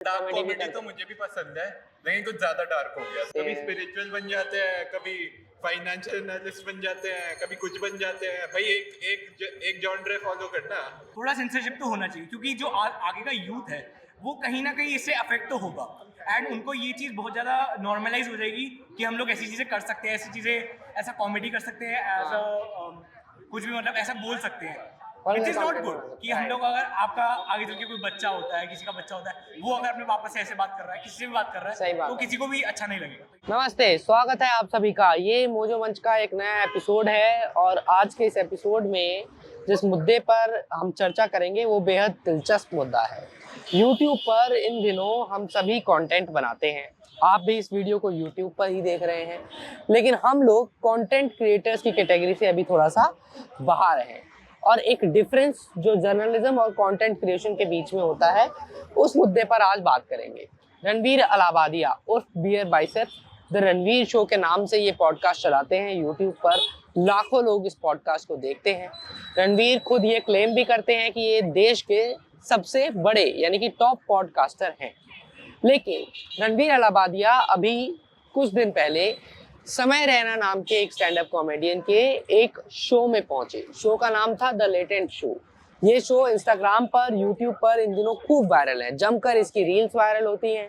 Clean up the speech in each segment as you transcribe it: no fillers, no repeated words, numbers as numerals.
Dark comedy तो मुझे भी पसंद है, लेकिन कुछ ज्यादा डार्क हो गया। कभी स्पिरिचुअल बन जाते हैं, कभी फाइनेंशियल एनालिस्ट बन जाते हैं, कभी कुछ बन जाते हैं। भाई एक जॉनर फॉलो करना। थोड़ा सेंसरशिप तो होना चाहिए, क्योंकि जो आगे का यूथ है वो कहीं ना कहीं इससे अफेक्ट तो होगा, एंड उनको ये चीज़ बहुत ज़्यादा नॉर्मलाइज हो जाएगी कि हम लोग ऐसी चीज़ें कर सकते हैं, ऐसी चीज़ें ऐसा कॉमेडी कर सकते हैं, एज अ कुछ भी मतलब ऐसा बोल सकते हैं, विच इज़ नॉट गुड। कि हम लोग अगर आपका आगे चल के कोई बच्चा होता है, किसी का बच्चा होता है, वो अगर अपने पापा से ऐसे बात कर रहा है, किसी से भी बात कर रहा है, तो किसी को भी अच्छा नहीं लगेगा। नमस्ते, स्वागत है आप सभी का। ये मोजो मंच का एक नया एपिसोड है और आज के इस एपिसोड में जिस मुद्दे पर हम चर्चा करेंगे वो बेहद दिलचस्प मुद्दा है। YouTube पर इन दिनों हम सभी कंटेंट बनाते हैं, आप भी इस वीडियो को YouTube पर ही देख रहे हैं, लेकिन हम लोग कंटेंट क्रिएटर्स की कैटेगरी से अभी थोड़ा सा बाहर हैं और एक डिफरेंस जो जर्नलिज्म और कंटेंट क्रिएशन के बीच में होता है उस मुद्दे पर आज बात करेंगे। रणवीर अलाहाबादिया उर्फ beer biceps the Ranveer show के नाम से ये पॉडकास्ट चलाते हैं यूट्यूब पर। लाखों लोग इस पॉडकास्ट को देखते हैं। रणवीर खुद ये क्लेम भी करते हैं कि ये देश के सबसे बड़े यानी कि टॉप पॉडकास्टर हैं। लेकिन रणवीर अलाहाबादिया अभी कुछ दिन पहले समय रैना नाम के एक स्टैंड अप कॉमेडियन के एक शो में पहुंचे। शो का नाम था द लेटेंट शो। ये शो इंस्टाग्राम पर, यूट्यूब पर इन दिनों खूब वायरल है, जमकर इसकी रील्स वायरल होती हैं।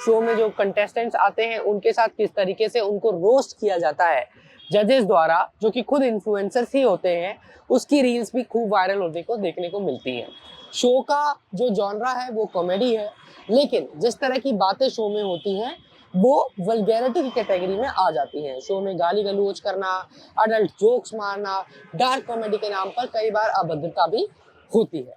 शो में जो कंटेस्टेंट्स आते हैं उनके साथ किस तरीके से उनको रोस्ट किया जाता है जजेस द्वारा, जो कि खुद इन्फ्लुएंसर्स ही होते हैं, उसकी रील्स भी खूब वायरल होने को देखने को मिलती हैं। शो का जो जॉनरा है वो कॉमेडी है, लेकिन जिस तरह की बातें शो में होती हैं वो वल्गैरिटी की कैटेगरी में आ जाती हैं। शो में गाली गलौज करना, अडल्ट जोक्स मारना, डार्क कॉमेडी के नाम पर कई बार अभद्रता भी होती है।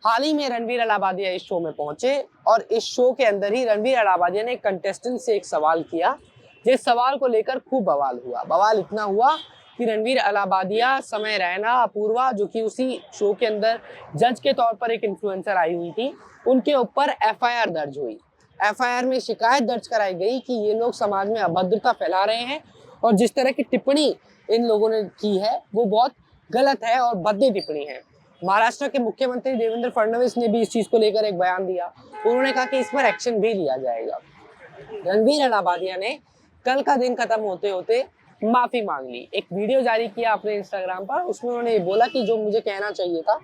हाल ही में रणवीर अलाहाबादिया इस शो में पहुंचे और इस शो के अंदर ही रणवीर अलाहाबादिया ने कंटेस्टेंट से एक सवाल किया, जिस सवाल को लेकर खूब बवाल हुआ। बवाल इतना हुआ कि रणवीर अलाहाबादिया, समय रैना, अपूर्वा, जो कि उसी शो के अंदर जज के तौर पर एक इन्फ्लुएंसर आई हुई थी, उनके ऊपर एफआईआर दर्ज हुई। एफआईआर में शिकायत दर्ज कराई गई कि ये लोग समाज में अभद्रता फैला रहे हैं और जिस तरह की टिप्पणी इन लोगों ने की है वो बहुत गलत है और भद्दी टिप्पणी है। महाराष्ट्र के मुख्यमंत्री देवेंद्र फडणवीस ने भी इस चीज को लेकर एक बयान दिया। उन्होंने कहा कि इस पर एक्शन भी लिया जाएगा। रणवीर अलाहाबादिया ने कल का दिन खत्म होते होते माफी मांग ली, एक वीडियो जारी किया अपने इंस्टाग्राम पर। उसमें उन्होंने बोला कि जो मुझे कहना चाहिए था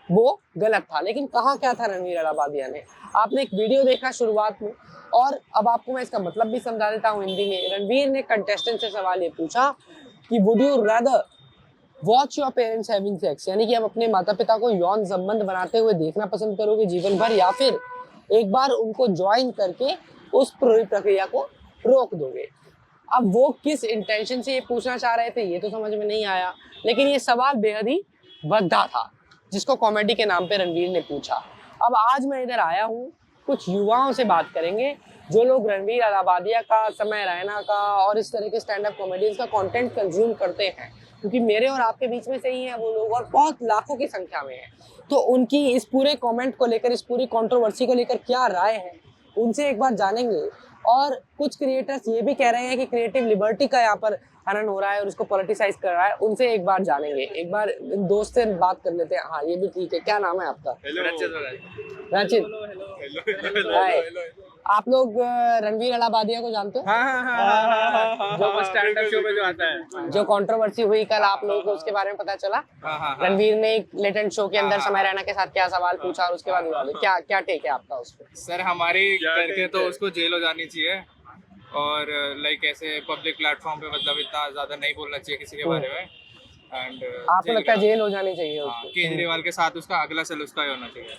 वो गलत था। लेकिन कहा क्या था रणवीर अलाहाबादिया ने? आपने एक वीडियो देखा शुरुआत में और अब आपको मैं इसका मतलब भी समझा देता हूँ हिंदी में। रणवीर ने कंटेस्टेंट से सवाल ये पूछा कि would you rather watch your parents having sex, यानी कि आप अपने माता पिता को यौन संबंध बनाते हुए देखना पसंद करोगे जीवन भर, या फिर एक बार उनको ज्वाइन करके उस पूरी प्रक्रिया को रोक दोगे? अब वो किस इंटेंशन से ये पूछना चाह रहे थे ये तो समझ में नहीं आया, लेकिन ये सवाल बेहद ही भद्दा था जिसको कॉमेडी के नाम पे रणवीर ने पूछा। अब आज मैं इधर आया हूँ, कुछ युवाओं से बात करेंगे जो लोग रणवीर अलाहाबादिया का, समय रैना का और इस तरह के स्टैंड अप कॉमेडियंस का कंटेंट कंज्यूम करते हैं, क्योंकि मेरे और आपके बीच में से ही हैं वो लोग और बहुत लाखों की संख्या में हैं। तो उनकी इस पूरे कमेंट को लेकर, इस पूरी कंट्रोवर्सी को लेकर क्या राय है उनसे एक बार जानेंगे। और कुछ क्रिएटर्स ये भी कह रहे हैं कि क्रिएटिव लिबर्टी का यहाँ पर हनन हो रहा है और उसको पॉलिटिसाइज कर रहा है, उनसे एक बार जानेंगे। एक बार दोस्त से बात कर लेते हैं। हाँ, ये भी ठीक है। क्या नाम है आपका? रचित। आप लोग रणवीर अलाहाबादिया को जानते हो? जो स्टैंड अप शो पे जो आता है, जो कंट्रोवर्सी हुई कल, आप लोगों को उसके बारे में पता चला? रणवीर ने एक लेटेंट शो के अंदर समय रैना के साथ क्या सवाल पूछा और उसके बाद क्या टेक है आपका उस पर? सर हमारी करके तो उसको जेल हो जानी चाहिए और लाइक ऐसे पब्लिक प्लेटफॉर्म पे मतलब इतना ज्यादा नहीं बोलना चाहिए किसी के बारे में। एंड आपको लगता है जेल हो जानी चाहिए उसको? केजरीवाल के साथ उसका अगला सेल उसका ही होना चाहिए।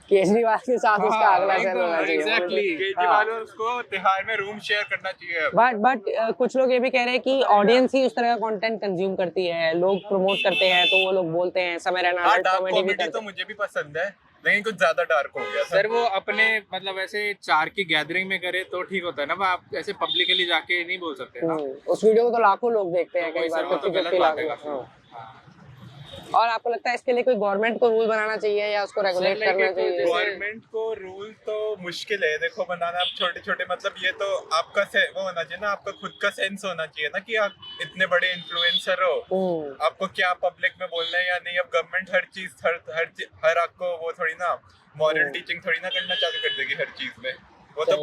केजरीवाल के साथ उसका अगला सेल होना चाहिए। एग्जैक्टली, केजरीवाल और उसको तिहाड़ में रूम शेयर करना चाहिए। बट कुछ लोग ये भी कह रहे हैं कि ऑडियंस ही उस तरह का कंटेंट कंज्यूम करती है, लोग प्रमोट करते हैं तो वो लोग बोलते हैं। समय रैना कॉमेडी तो मुझे भी पसंद है, लेकिन कुछ ज्यादा डार्क हो गया। सर वो अपने मतलब ऐसे चार की गैदरिंग में करे तो ठीक होता है ना, आप ऐसे पब्लिकली जाके नहीं बोल सकते ना। उस वीडियो को तो लाखों लोग देखते हैं, कई बार तो गलत बात है। और आपको लगता है इसके लिए कोई गवर्नमेंट को रूल बनाना चाहिए या उसको रेगुलेट करना चाहिए? गवर्नमेंट को रूल तो मुश्किल है देखो बनाना। अब छोटे छोटे मतलब ये तो आपका वो होना चाहिए ना, आपका खुद का सेंस होना चाहिए ना कि आप इतने बड़े इन्फ्लुएंसर हो, आपको क्या पब्लिक में बोलना है या नहीं। अब गवर्नमेंट हर चीज हर आपको वो थोड़ी ना मॉरल टीचिंग थोड़ी ना करना चालू कर देगी हर चीज में। वो तो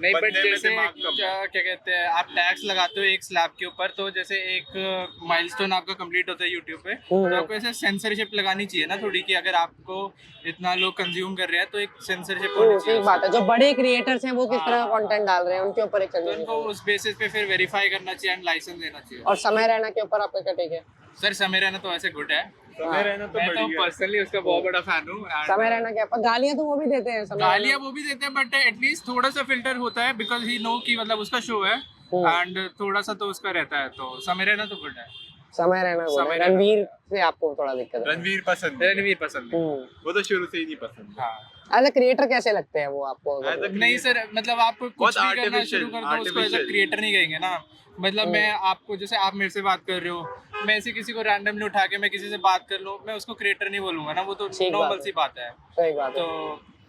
नहीं, बट बनने में जैसे दिमाग कम है। क्या कहते हैं, आप टैक्स लगाते हो एक स्लैब के ऊपर, तो जैसे एक माइलस्टोन आपका कंप्लीट होता है यूट्यूब पे, तो आपको ऐसे सेंसरशिप लगानी चाहिए ना थोड़ी, कि अगर आपको इतना लोग कंज्यूम कर रहे हैं तो एक सेंसरशिप होनी चाहिए ठीक बात है। जो बड़े क्रिएटर्स हैं वो किस तरह का हाँ। कंटेंट डाल रहे हैं उनके ऊपर एक तो करनी उनको चाहिए। उस बेसिस पे फिर वेरीफाई करना चाहिए एंड लाइसेंस देना चाहिए। और समय रहना के ऊपर आपका क्या टेक है? सर समय रहना तो ऐसे गुड है, समय रहना तो मैं तो बढ़िया है। पर्सनली उसका बहुत बड़ा फैन हूँ। समय रहना क्या, पर गालियां तो वो भी देते हैं। समय गालियाँ रहना- वो भी देते हैं, बट एटलीस्ट थोड़ा सा फिल्टर होता है, बिकॉज ही नो कि मतलब उसका शो है एंड थोड़ा सा तो उसका रहता है, तो समय रहना तो गुड है। समय रहना बोला। समय रहना। रणवीर से आपको थोड़ा दिक्कत है? रणवीर पसंद है, रणवीर पसंद है। वो तो शुरू से ही नहीं पसंद है। हाँ एज अ क्रिएटर कैसे लगते हैं वो आपको? As a नहीं सर, मतलब आप कुछ बहुत भी करना artificial, शुरू कर दो उसको एज अ artificial। क्रिएटर नहीं कहेंगे ना। मतलब मैं आपको, जैसे आप मेरे से बात कर रहे हो, मैं ऐसे किसी को रैंडमली उठा के मैं किसी से बात कर लूँ, मैं उसको क्रिएटर नहीं बोलूंगा ना, वो तो ठीक बात नॉर्मल है। सी बात है। सही बात तो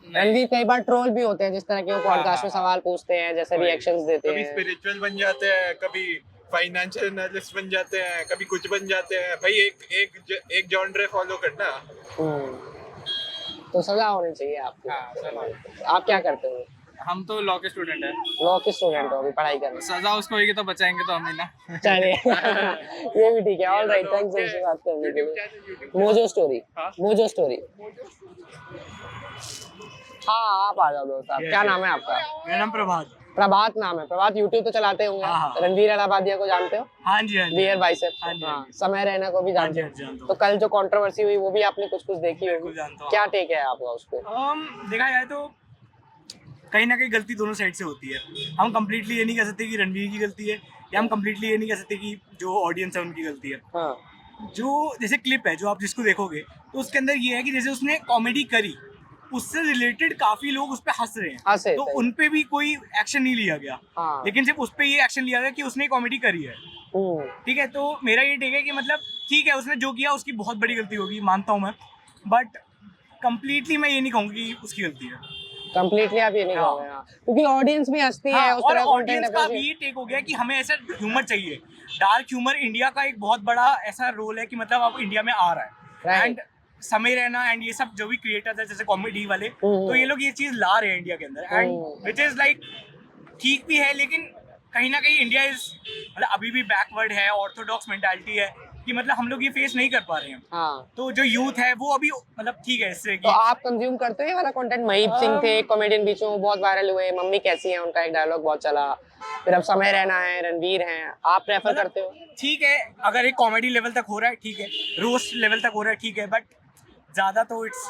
है। रणवीर कई बार ट्रोल भी होते हैं, जिस तरह के वो पॉडकास्ट में हाँ। सवाल पूछते हैं, जैसे वही। रिएक्शंस देते कभी हैं। स्पिरिचुअल बन जाते हैं, कभी फाइनेंशियल एनालिस्ट बन जाते हैं, कभी कुछ बन जाते हैं। भाई एक जॉनरे फॉलो करना। तो सजा होनी चाहिए आपको। हाँ सर, आप क्या करते हो? हम तो लॉ के स्टूडेंट है। लॉ के स्टूडेंट हो, अभी पढ़ाई कर रहे हो? सजा उसको होगी तो बचाएंगे तो हम ही ना। चलिए ये भी ठीक है। ऑल राइट, थैंक्स हमसे बात करने के लिए। Mojo story, mojo story. हाँ आप आ जाओ दोस्त। आप क्या नाम है आपका? मेरा नाम प्रभात। प्रभात नाम है। प्रभात यूट्यूब तो चलाते होंगे। हाँ, हाँ। रणवीर अलाहाबादिया को जानते हो? हाँ जी, हाँ जी। Beer biceps. हाँ जी, हाँ हाँ, जी। समय रहना को भी जानते हाँ जी, हो? जानता हूँ। तो कल जो कंट्रोवर्सी हुई वो भी आपने कुछ कुछ देखी होगी। बिल्कुल जानता हूँ। क्या टेक है आपका उस पे? देखा जाए तो कहीं ना कहीं गलती दोनों साइड से होती है। हम कंप्लीटली ये नहीं कह सकते कि रणवीर की गलती है, या हम कंप्लीटली ये नहीं कह सकते कि जो ऑडियंस है उनकी गलती है। हाँ जो जैसे क्लिप है जो आप जिसको देखोगे, तो उसके अंदर ये है कि जैसे उसने कॉमेडी करी, उससे रिलेटेड काफी लोग उस पर हंस रहे हंसे, हैं, तो सही। उन पे भी कोई एक्शन नहीं लिया गया। हाँ। लेकिन सिर्फ उस पे ये एक्शन लिया गया कि उसने कॉमेडी करी है। ठीक है, तो मेरा ये टेक है कि मतलब ठीक है, उसने जो किया उसकी बहुत बड़ी गलती होगी, मानता हूँ मैं, बट कंप्लीटली मैं ये नहीं कहूँगा कि उसकी गलती है। कंप्लीटली आप ये नहीं हाँ। कहोगे। हाँ, क्योंकि ऑडियंस भी हंसती है हाँ, उस और तरह ऑडियंस कंटेंट का भी ये टेक हो गया कि हमें ऐसा ह्यूमर चाहिए। डार्क ह्यूमर इंडिया का एक बहुत बड़ा ऐसा रोल है कि मतलब अब इंडिया में आ रहा है, Right. एंड समय रहना एंड ये सब जो भी क्रिएटर्स है जैसे कॉमेडी वाले, तो ये लोग ये चीज ला रहे हैं इंडिया के अंदर, एंड विच इज लाइक ठीक भी है, लेकिन कहीं ना कहीं इंडिया इज मतलब अभी भी बैकवर्ड है, ऑर्थोडॉक्स मेंटालिटी है कि मतलब हम लोग ये फेस नहीं कर पा रहे हैं। हाँ। तो जो यूथ है वो अभी मतलब ठीक है इससे तो कि आप कंज्यूम करते हो ये वाला कंटेंट? महीप सिंह थे एक कॉमेडियन, बीच में वो बहुत वायरल हुए। मम्मी कैसी है उनका एक डायलॉग बहुत चला। फिर अब समय रहना है, रणवीर हैं। आप प्रेफर करते हो? ठीक है, अगर एक कॉमेडी लेवल तक हो रहा है ठीक है, रोस्ट लेवल तक हो रहा है ठीक है, बट ज्यादा तो इट्स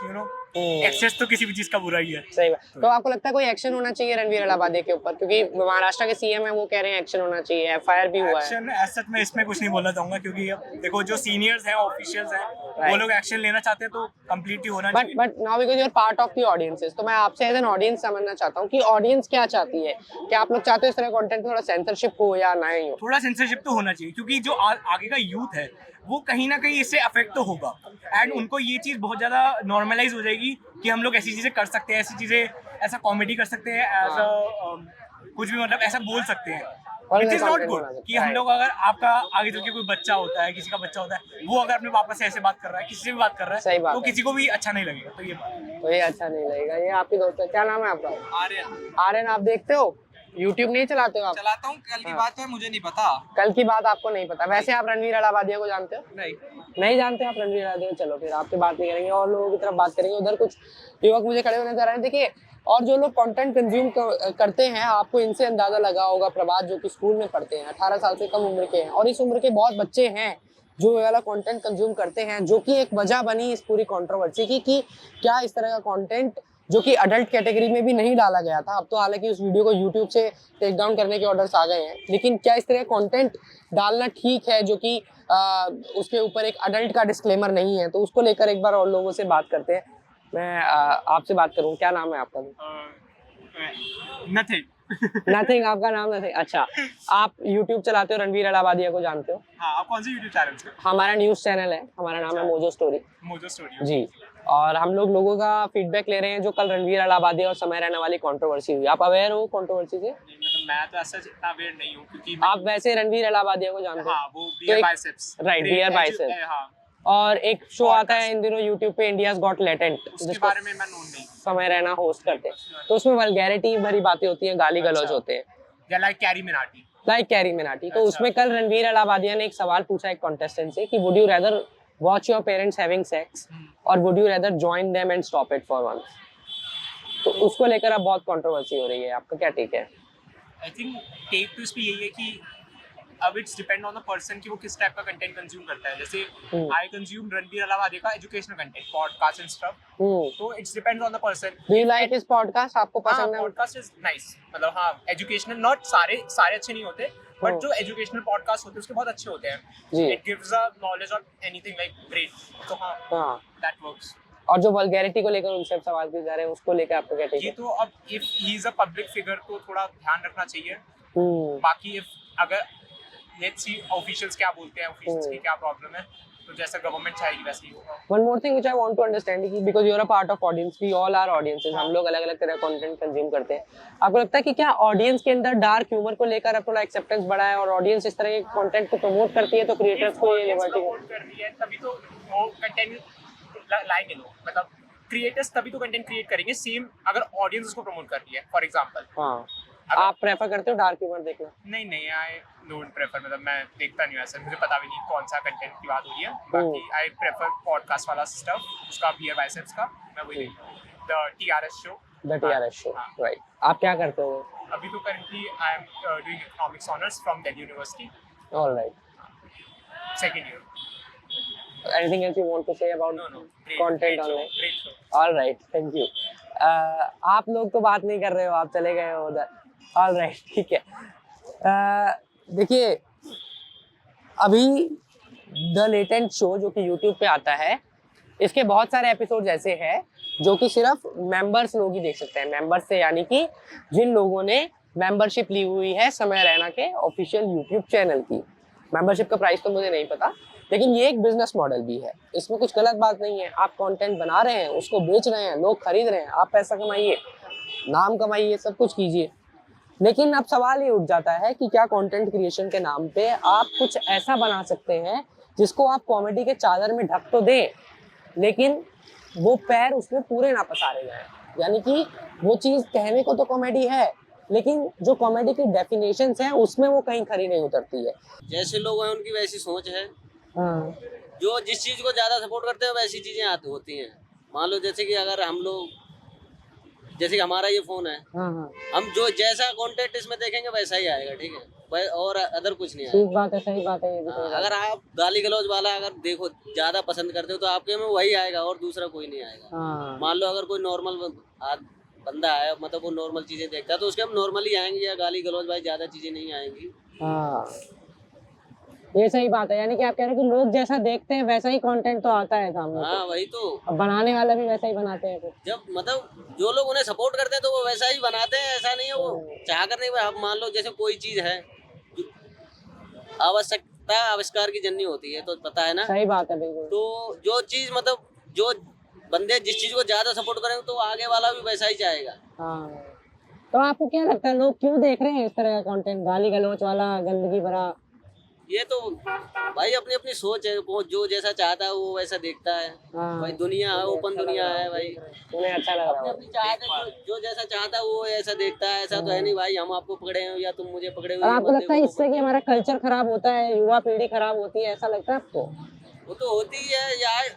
एक्सेस तो किसी भी चीज का बुरा ही है। सही बात। तो आपको लगता है कोई एक्शन होना चाहिए रणवीर अलाहाबादी के ऊपर? क्योंकि महाराष्ट्र के सीएम है, वो कह रहे हैं एक्शन होना चाहिए, एफआईआर भी हुआ है। एक्शन एज सच मैं इसमें कुछ नहीं बोलना चाहूंगा, क्योंकि अब देखो जो सीनियर्स हैं, ऑफिशियल्स हैं, वो Right. लोग एक्शन लेना चाहते हैं तो कंप्लीटली होना बट चाहिए। But now because you are part of the audiences, तो मैं आपसे एज एन ऑडियंस समझना चाहता हूँ कि ऑडियंस क्या चाहती है। क्या आप लोग चाहते हो इस तरह कंटेंट थोड़ा सेंसरशिप हो या नहीं हो? थोड़ा सेंसरशिप तो होना चाहिए, क्योंकि जो आगे का यूथ है वो कहीं ना कहीं इससे अफेक्ट तो होगा, एंड उनको ये चीज़ बहुत ज़्यादा नॉर्मलाइज हो जाएगी कि हम लोग ऐसी चीज़ें कर सकते हैं, ऐसी चीज़ें ऐसा कॉमेडी कर सकते हैं, एज अ कुछ भी मतलब ऐसा बोल सकते हैं, और which is not content good. बना सकते कि हम हैं। लोग अगर आपका आगे चल के कोई बच्चा होता है, किसी का बच्चा होता है, वो अगर अपने पापा से ऐसे बात कर रहा है, किसी से भी बात कर रहा सही है, बात तो है। किसी को भी अच्छा नहीं लगेगा। तो ये बात है। तो ये अच्छा नहीं लगेगा। ये आपकी दोस्त है, क्या नाम है आपका? आर्यन आर्यन। आप देखते हो यूट्यूब? नहीं चलाते हो आप? चलाता हूँ, कल की बात है मुझे नहीं पता। कल की बात आपको नहीं पता? वैसे आप रणवीर अलाहाबादिया को जानते हो? नहीं। नहीं जानते आप रणवीर अलाहाबादिया? चलो फिर आपसे बात नहीं करेंगे और लोगों की तरफ बात करेंगे। उधर कुछ युवक मुझे खड़े हुए नजर आ रहे हैं। देखिए, और जो लोग कंटेंट कंज्यूम करते हैं, आपको इनसे अंदाजा लगा होगा। प्रभात जो कि स्कूल में पढ़ते हैं, 18 साल से कम उम्र के हैं, और इस उम्र के बहुत बच्चे हैं जो ये वाला कंटेंट कंज्यूम करते हैं, जो कि एक वजह बनी इस पूरी कंट्रोवर्सी की कि क्या इस तरह का कंटेंट जो कि अडल्ट कैटेगरी में भी नहीं डाला गया था। अब तो हालांकि उस वीडियो को यूट्यूब से टेक डाउन करने के ऑर्डर्स आ गए हैं, लेकिन क्या इस तरह का कंटेंट डालना ठीक है जो कि उसके ऊपर एक अडल्ट का डिस्क्लेमर नहीं है? तो उसको लेकर एक बार और लोगों से बात करते हैं। मैं आपसे बात करूं, क्या नाम है आपका? नथिंग। नथिंग। आपका नाम नथिंग? अच्छा, आप यूट्यूब चलाते हो, रणवीर अलाहाबादिया को जानते हो? हाँ, आप कौन सी यूट्यूब चैनल से? हमारा न्यूज़ चैनल है, हमारा नाम है मोजो स्टोरी मोजो स्टूडियो। जी। और हम लोग लोगों का फीडबैक ले रहे हैं जो कल रणवीर अलाहाबादिया और समय रहने वाली कंट्रोवर्सी हुई। आप अवेयर हो कंट्रोवर्सी से? मतलब मैं तो ऐसा इतना अवेयर नहीं हूँ, क्योंकि आप वैसे रणवीर अलाहाबादिया को जानते हो? हाँ, वो तो बियर एक- बाइसेप्स। Right, beer biceps। हाँ, और एक शो आता है इन दिनों यूट्यूब पे, इंडियाज गॉट टैलेंट, उसके जिसको बारे में मैं नोन नहीं। समय रैना होस्ट करते हैं, तो उसमें वल्गैरिटी भरी बातें होती हैं, गाली गलौज अच्छा। होते हैं, या like carry Minati. Like carry Minati. तो अच्छा। उसमें कल रणवीर अलाहाबादिया ने एक सवाल पूछा एक कॉन्टेस्टेंट से कि would you rather watch your parents having sex और would you rather join them and stop it for once. तो उसको लेकर अब बहुत कंट्रोवर्सी हो रही है, आपका क्या टेक है? आई थिंक टेक तो इस पे यही है कि अब it's depend on the person कि वो किस टाइप का कंटेंट कंज्यूम करता है। जैसे आई कंज्यूम रणवीर अलाहाबादी का educational content, podcast and stuff, तो it's depends on the person. Do you like his podcast? आपको हाँ, पसंद है? पॉडकास्ट इज नाइस, मतलब हाँ एजुकेशनल, नॉट सारे अच्छे नहीं होते, बट जो एजुकेशनल पॉडकास्ट होते हैं उसके बहुत अच्छे होते जी। हैं। It gives a knowledge of anything like great, तो हाँ दैट वर्क्स। और जो वल्गैरिटी को लेकर उनसे सवाल किए जा रहे हैं उसको लेकर आपको क्या टेक ये है? तो अब if he is a public figure तो थोड़ा ध्यान रखना चाहिए। हम्म। बाकी इफ अगर लेट्स सी ऑफिशियल्स क्या बोलते हैं, ऑफिशियल्स की क्या प्रॉब्लम है, तो जैसा गवर्नमेंट चाहेगी वैसे ही होगा। One more thing which I want to understand is because you're a part of audience, we all are audiences, हम लोग अलग अलग तरह का कंटेंट कंज्यूम करते हैं। आपको लगता है कि क्या ऑडियंस के अंदर डार्क ह्यूमर को लेकर अब थोड़ा एक्सेप्टेंस बढ़ा है और ऑडियंस इस तरह के कंटेंट को प्रमोट करती है, तो क्रिएटर्स को ये लिबर्टी सपोर्ट कर रही है तभी तो वो कंटेंट लाएंगे लोग, मतलब क्रिएटर्स तभी तो कंटेंट क्रिएट करेंगे। सेम अगर ऑडियंस उसको प्रमोट कर रही है, फॉर एग्जांपल। हाँ, आप प्रेफर करते हो डार्क ह्यूमर देखना? नहीं, आई डोंट प्रेफर, मतलब मैं देखता नहीं वैसे, मुझे पता भी नहीं कौन सा कंटेंट की बात हो रही है। बाकी आई प्रेफर पॉडकास्ट वाला स्टफ, उसका बियर बाइसेप्स का मैं वही देखता हूँ, the TRS show. The TRS show, right. आप क्या करते हो? अभी तो currently I am doing economics honours from Delhi university, alright. Second year. Anything else you want to say about No, content online? Great show. All right, thank you. आप लोग तो बात नहीं कर रहे हो, आप चले गए हो उधर। All right, ठीक है। देखिए, अभी द लेटेंट शो जो कि YouTube पे आता है, इसके बहुत सारे एपिसोड्स ऐसे हैं जो कि सिर्फ मेंबर्स लोग ही देख सकते हैं। मेंबर्स से यानी कि जिन लोगों ने मेंबरशिप ली हुई है समय रैना के ऑफिशियल YouTube चैनल की। मेंबरशिप का प्राइस तो मुझे नहीं पता, लेकिन ये एक बिजनेस मॉडल भी है, इसमें कुछ गलत बात नहीं है। आप कंटेंट बना रहे हैं, उसको बेच रहे हैं, लोग खरीद रहे हैं, आप पैसा कमाइए, नाम कमाइए, सब कुछ कीजिए। लेकिन अब सवाल ये उठ जाता है कि क्या कंटेंट क्रिएशन के नाम पे आप कुछ ऐसा बना सकते हैं जिसको आप कॉमेडी के चादर में ढक तो दें, लेकिन वो पैर उसमें पूरे ना पसारे जाएं। यानी कि वो चीज़ कहने को तो कॉमेडी है, लेकिन जो कॉमेडी की डेफिनेशंस हैं उसमें वो कहीं खरी नहीं उतरती है। जैसे लोग हैं उनकी वैसी सोच है। हाँ। जो जिस चीज़ को ज़्यादा सपोर्ट करते हैं वैसी चीज़ें आती होती हैं। मान लो जैसे कि अगर हम लोग, जैसे कि हमारा ये फ़ोन है, हाँ। हम जो जैसा कंटेंट इसमें देखेंगे वैसा ही आएगा, ठीक है, और अदर कुछ नहीं ठीक आएगा। बात है, सही बात है ये भी सही बात है। अगर आप गाली गलौज वाला अगर देखो ज़्यादा पसंद करते हो तो आपके में वही आएगा और दूसरा कोई नहीं आएगा। हाँ। मान लो अगर कोई नॉर्मल बंदा है, मतलब वो नॉर्मल चीज़ें देखता है तो उसके हम नॉर्मली आएंगे, या गाली गलौज भाई ज़्यादा चीज़ें नहीं आएंगी। हाँ, ये सही बात है। यानी कि आप कह रहे हो कि लोग जैसा देखते हैं वैसा ही कंटेंट तो आता है सामने। हाँ वही तो, अब बनाने वाला भी वैसा ही बनाते हैं फिर। जब मतलब जो लोग उन्हें सपोर्ट करते हैं तो वो वैसा ही बनाते हैं, ऐसा नहीं है वो चाह कर नहीं। आप मान लो जैसे कोई चीज़ है, आवश्यकता आविष्कार की जननी होती है, तो पता है ना। सही बात है बिल्कुल। तो जो चीज़ मतलब जो बंदे जिस चीज़ को ज़्यादा सपोर्ट करेंगे तो आगे वाला भी वैसा ही चाहेगा। हाँ, तो आपको क्या लगता है लोग क्यों देख रहे हैं इस तरह का कंटेंट, गाली गलौच वाला, गंदगी भरा? ये तो भाई अपनी अपनी सोच है, वो जो जैसा चाहता है वो वैसा देखता है। हाँ। भाई दुनिया है, ओपन दुनिया है भाई, उन्हें अच्छा लग रहा है। अपनी चाहत है, जो जैसा चाहता है वो ऐसा देखता है। ऐसा तो है नहीं भाई हम आपको पकड़े हैं या तुम मुझे पकड़े और हुए। आपको लगता है इससे कि हमारा कल्चर खराब होता है, युवा पीढ़ी खराब होती है, ऐसा लगता है आपको? वो तो होती है यार,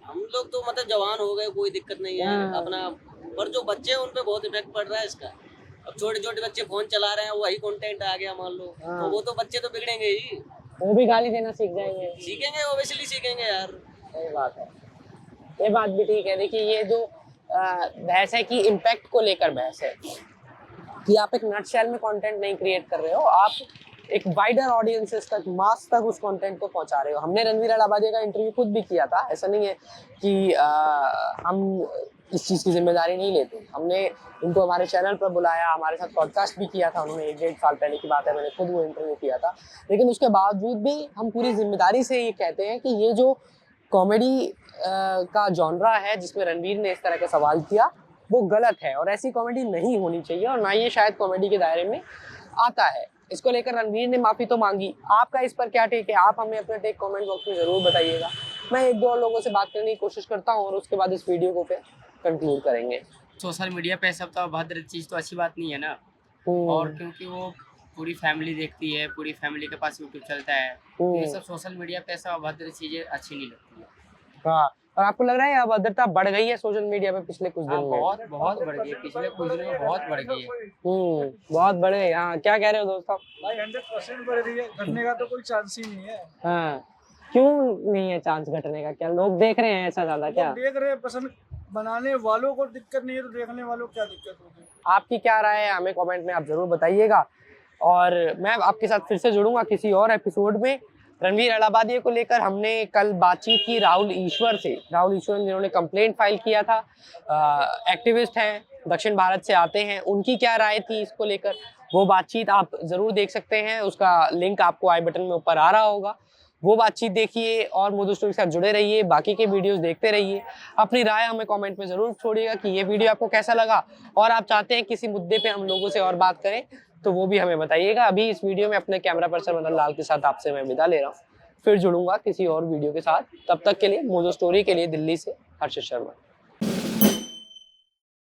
हम लोग तो मतलब जवान हो गए, कोई दिक्कत नहीं है अपना, पर जो बच्चे हैं उन पे बहुत इफेक्ट पड़ रहा है इसका। अब छोटे छोटे बच्चे फोन चला रहे हैं, वही कंटेंट आ गया मान लो, तो वो तो बच्चे तो बिगड़ेंगे ही, वो भी गाली देना सीख जाएंगे। सीखेंगे, ओबियसली सीखेंगे यार। सही बात है, ये बात भी ठीक है। देखिए ये जो बहस है कि इम्पैक्ट को लेकर बहस है कि आप एक नटशेल में कंटेंट नहीं क्रिएट कर रहे हो, आप एक वाइडर ऑडियंसेस तक, मास तक उस कंटेंट को पहुंचा रहे हो। हमने रणवीर अलाहाबादी का इंटरव्यू खुद भी किया था, ऐसा नहीं है कि हम इस चीज़ की जिम्मेदारी नहीं लेते। हमने उनको हमारे चैनल पर बुलाया, हमारे साथ पॉडकास्ट भी किया था उन्होंने, 1-1.5 साल पहले की बात है, मैंने खुद वो इंटरव्यू किया था। लेकिन उसके बावजूद भी हम पूरी जिम्मेदारी से ये कहते हैं कि ये जो कॉमेडी का जॉनरा है जिसमें रणवीर ने इस तरह का सवाल किया वो गलत है और ऐसी कॉमेडी नहीं होनी चाहिए और ना ये शायद कॉमेडी के दायरे में आता है। इसको लेकर रणवीर ने माफ़ी तो मांगी, आपका इस पर क्या टेक है? आप हमें अपना टेक कमेंट बॉक्स में ज़रूर बताइएगा। मैं एक दो और लोगों से बात करने की कोशिश करता हूँ और उसके बाद इस वीडियो को फिर कंक्लूड करेंगे। सोशल मीडिया पे सब तो अभद्र चीज़ तो अच्छी बात नहीं है ना। और क्योंकि वो पूरी फैमिली देखती है, पूरी फैमिली के पास यूट्यूब चलता है, तो ये सब सोशल मीडिया पे ऐसा अभद्र चीज़ें अच्छी नहीं लगती है। हाँ, और आपको लग रहा है अभद्रता बढ़ गई है सोशल मीडिया पे पिछले कुछ दिन में? बहुत बहुत बढ़ गई है, पिछले कुछ दिनों में बहुत बढ़ गई है। बहुत बढ़ गई। हाँ, क्या कह रहे हो दोस्त आप? भाई 100% बढ़ रही है, घटने का तो कोई चांस ही नहीं है। हाँ, क्यों नहीं है चांस घटने का? क्या लोग देख रहे हैं ऐसा ज्यादा क्या? लोग देख रहे हैं, पसंद बनाने वालों को दिक्कत नहीं है तो देखने वालों को क्या दिक्कत होगी। आपकी क्या राय है हमें कमेंट में आप जरूर बताइएगा। और मैं आपके साथ फिर से जुड़ूंगा किसी और एपिसोड में। रणवीर अलाहाबादिया को लेकर हमने कल बातचीत की राहुल ईश्वर से। राहुल ईश्वर जिन्होंने कंप्लेंट फाइल किया था, एक्टिविस्ट हैं, दक्षिण भारत से आते हैं, उनकी क्या राय थी इसको लेकर, वो बातचीत आप जरूर देख सकते हैं। उसका लिंक आपको आई बटन में ऊपर आ रहा होगा, वो बातचीत देखिए और मोदो स्टोरी के साथ जुड़े रहिए, बाकी के वीडियोस देखते रहिए। अपनी राय हमें कमेंट में जरूर छोड़िएगा कि ये वीडियो आपको कैसा लगा और आप चाहते हैं किसी मुद्दे पे हम लोगों से और बात करें तो वो भी हमें बताइएगा। अभी इस वीडियो में अपने कैमरा पर्सन मदन लाल के साथ आपसे मैं विदा ले रहा हूँ, फिर जुड़ूंगा किसी और वीडियो के साथ। तब तक के लिए मोदो स्टोरी के लिए दिल्ली से हर्षित शर्मा।